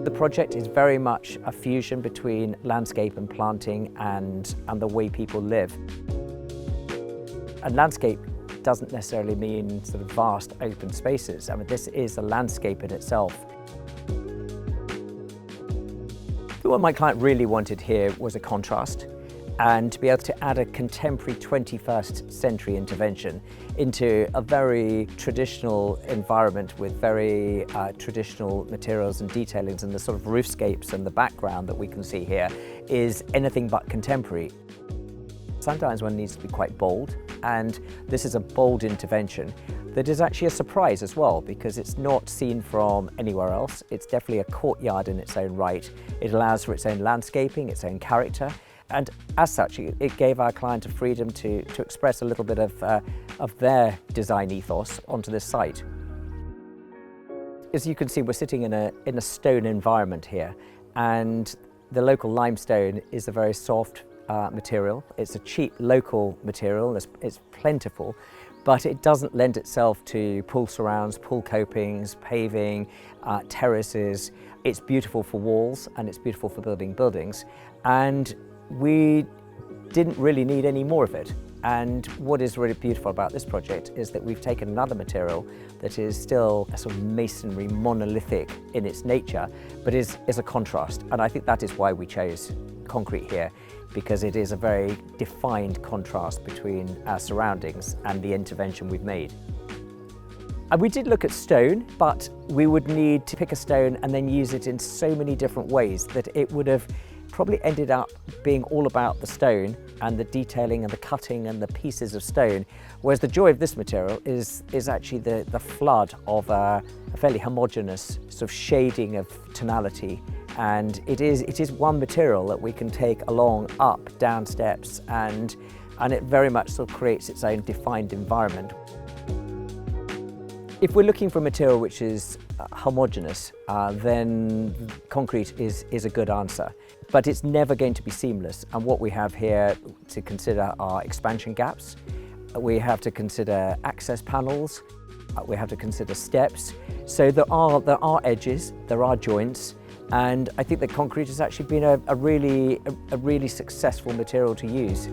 The project is very much a fusion between landscape and planting and the way people live. And landscape doesn't necessarily mean sort of vast open spaces. I mean, this is a landscape in itself. What my client really wanted here was a contrast, and to be able to add a contemporary 21st century intervention into a very traditional environment with very traditional materials and detailings, and the sort of roofscapes and the background that we can see here is anything but contemporary. Sometimes one needs to be quite bold, and this is a bold intervention that is actually a surprise as well, because it's not seen from anywhere else. It's definitely a courtyard in its own right. It allows for its own landscaping, its own character, and as such it gave our client a freedom to express a little bit of their design ethos onto this site. As you can see, we're sitting in a stone environment here, and the local limestone is a very soft material. It's a cheap local material, it's plentiful, but it doesn't lend itself to pool surrounds, pool copings, paving, terraces. It's beautiful for walls and it's beautiful for building buildings, and we didn't really need any more of it. And what is really beautiful about this project is that we've taken another material that is still a sort of masonry, monolithic in its nature, but is a contrast. And I think that is why we chose concrete here, because it is a very defined contrast between our surroundings and the intervention we've made. And we did look at stone, but we would need to pick a stone and then use it in so many different ways that it would have probably ended up being all about the stone and the detailing and the cutting and the pieces of stone, whereas the joy of this material is actually the flood of a fairly homogeneous sort of shading of tonality. And it is one material that we can take along, up, down steps, and it very much sort of creates its own defined environment. If we're looking for a material which is homogeneous, then concrete is a good answer. But it's never going to be seamless, and what we have here to consider are expansion gaps. We have to consider access panels. We have to consider steps. So there are edges, there are joints, and I think that concrete has actually been a really successful material to use.